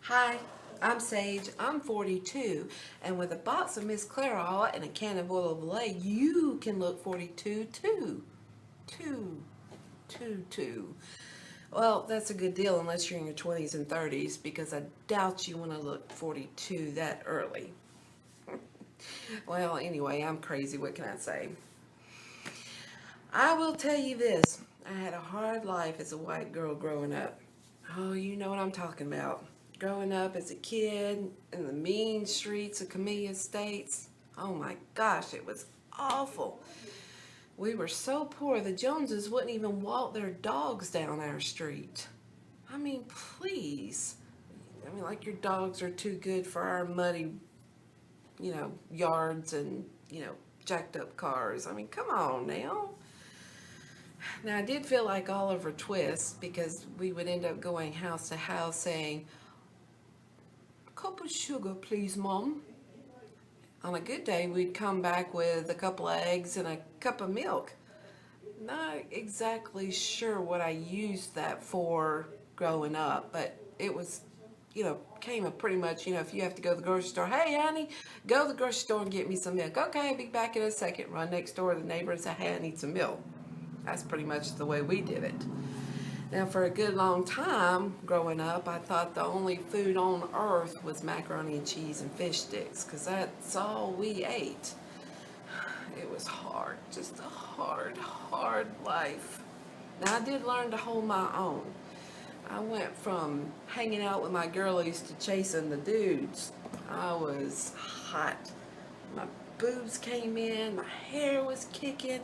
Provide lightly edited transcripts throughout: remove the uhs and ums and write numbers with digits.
Hi, I'm Sage. I'm 42, and with a box of Miss Clairol and a can of oil of Olay, you can look 42 too. Two, two. Well, that's a good deal unless you're in your 20s and 30s, because I doubt you want to look 42 that early. Well, anyway, I'm crazy. What can I say? I will tell you this. I had a hard life as a white girl growing up. Oh, you know what I'm talking about. Growing up as a kid in the mean streets of Camellia Estates. Oh my gosh, it was awful. We were so poor the Joneses wouldn't even walk their dogs down our street. I mean, please. I mean, like your dogs are too good for our muddy, yards and, jacked up cars. I mean, come on now. Now, I did feel like Oliver Twist because we would end up going house to house saying, "Cup of sugar, please, Mom." On a good day, we'd come back with a couple of eggs and a cup of milk. Not exactly sure what I used that for growing up, but it was, came up pretty much, if you have to go to the grocery store, "Hey, honey, go to the grocery store and get me some milk." "Okay, I'll be back in a second." Run next door to the neighbor and say, "Hey, I need some milk." That's pretty much the way we did it. Now, for a good long time growing up, I thought the only food on earth was macaroni and cheese and fish sticks, because that's all we ate. It was hard, just a hard life. Now, I did learn to hold my own. I went from hanging out with my girlies to chasing the dudes. I was hot. My boobs came in, my hair was kicking.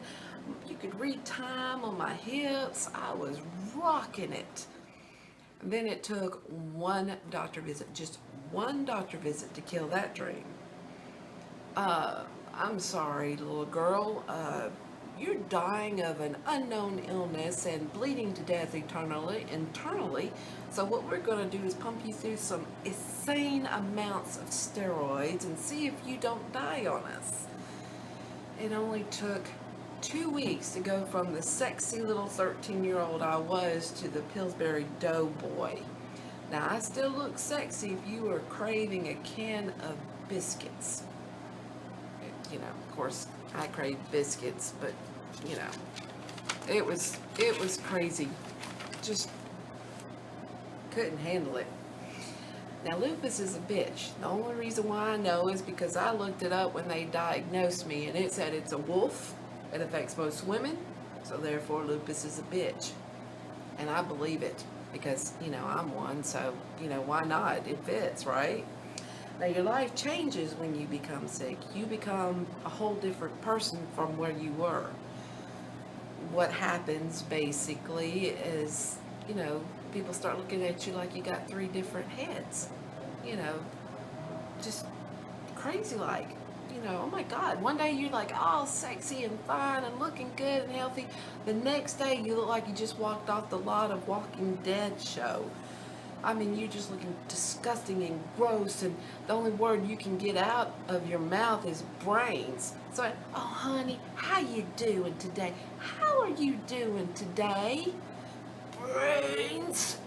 You could read time on my hips. I was rocking it. And then it took one doctor visit, just one doctor visit to kill that dream. I'm sorry, little girl. You're dying of an unknown illness and bleeding to death internally. So what we're going to do is pump you through some insane amounts of steroids and see if you don't die on us. It only took 2 weeks to go from the sexy little 13-year-old I was to the Pillsbury Doughboy. Now, I still look sexy if you were craving a can of biscuits. Of course, I crave biscuits, but, it was crazy. Just couldn't handle it. Now, lupus is a bitch. The only reason why I know is because I looked it up when they diagnosed me, and it said it's a wolf. It affects most women, so therefore lupus is a bitch. And I believe it because, I'm one, so, why not? It fits, right? Now, your life changes when you become sick. You become a whole different person from where you were. What happens, basically, is, people start looking at you like you got three different heads. Just crazy like. Oh my God, one day you're like all sexy and fine and looking good and healthy. The next day you look like you just walked off the lot of Walking Dead show. I mean, you're just looking disgusting and gross, and the only word you can get out of your mouth is brains. So, "Oh honey, how you doing today? How are you doing today?" Brains,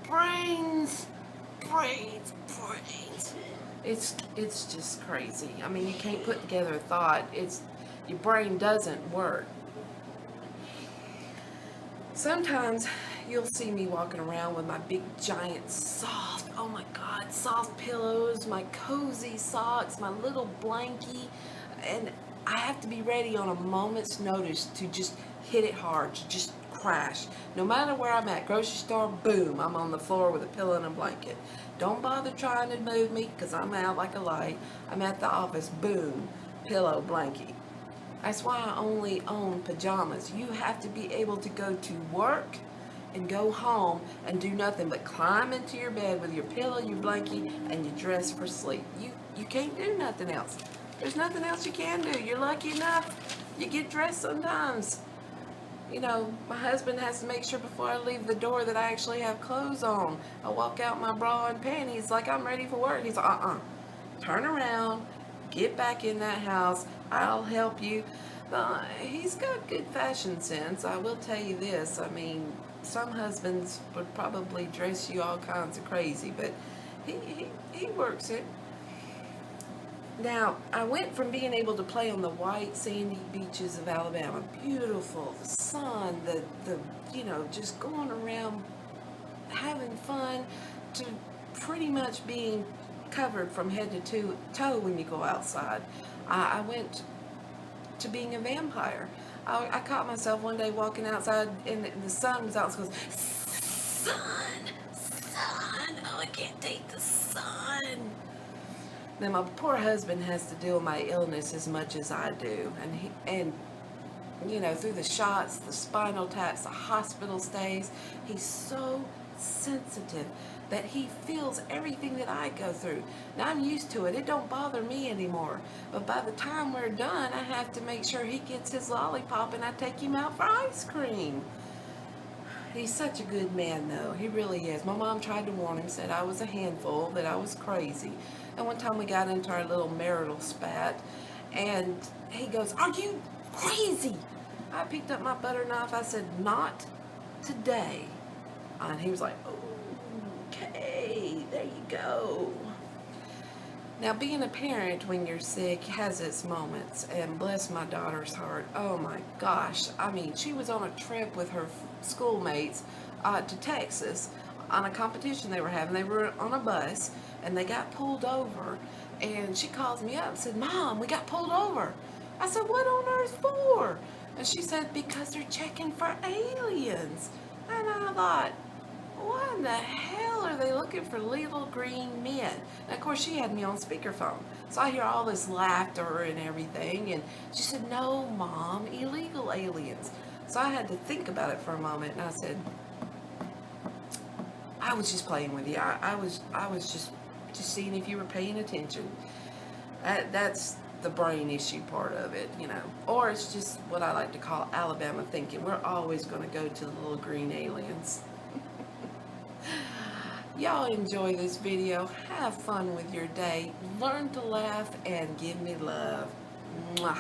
brains, brains, brains. It's just crazy. I mean, you can't put together a thought. Your brain doesn't work. Sometimes you'll see me walking around with my big giant soft, oh my God, soft pillows, my cozy socks, my little blankie, and I have to be ready on a moment's notice to just hit it hard, to just crash. No matter where I'm at, grocery store, boom, I'm on the floor with a pillow and a blanket. Don't bother trying to move me because I'm out like a light. I'm at the office, boom, pillow, blankie. That's why I only own pajamas. You have to be able to go to work and go home and do nothing but climb into your bed with your pillow, your blankie, and your dress for sleep. You can't do nothing else. There's nothing else you can do. You're lucky enough you get dressed sometimes. My husband has to make sure before I leave the door that I actually have clothes on. I walk out in my bra and panties like I'm ready for work. He's like, turn around, get back in that house, I'll help you. He's got good fashion sense. I will tell you this. I mean, some husbands would probably dress you all kinds of crazy, but He works it. Now, I went from being able to play on the white sandy beaches of Alabama, beautiful, the sun, the just going around having fun, to pretty much being covered from head to toe when you go outside. I went to being a vampire. I caught myself one day walking outside and the sun was out, and goes, sun, oh, I can't take the sun. Now my poor husband has to deal with my illness as much as I do, and through the shots, the spinal taps, the hospital stays, he's so sensitive that he feels everything that I go through. Now I'm used to it. It don't bother me anymore. But by the time we're done, I have to make sure he gets his lollipop and I take him out for ice cream. He's such a good man, though. He really is. My mom tried to warn him, said I was a handful, that I was crazy. And one time we got into our little marital spat, and he goes, "Are you crazy?" I picked up my butter knife. I said, "Not today." And he was like, "Okay, there you go." Now, being a parent when you're sick has its moments, and bless my daughter's heart, oh my gosh, I mean, she was on a trip with her schoolmates to Texas on a competition they were having. They were on a bus, and they got pulled over, and she calls me up and said, "Mom, we got pulled over." I said, "What on earth for?" And she said, "Because they're checking for aliens." And I thought, what in the hell are they looking for little green men? And of course, she had me on speakerphone. So I hear all this laughter and everything. And she said, "No, Mom, illegal aliens." So I had to think about it for a moment. And I said, "I was just playing with you. I was just seeing if you were paying attention." That's the brain issue part of it, Or it's just what I like to call Alabama thinking. We're always going to go to the little green aliens. Y'all enjoy this video. Have fun with your day. Learn to laugh and give me love. Mwah.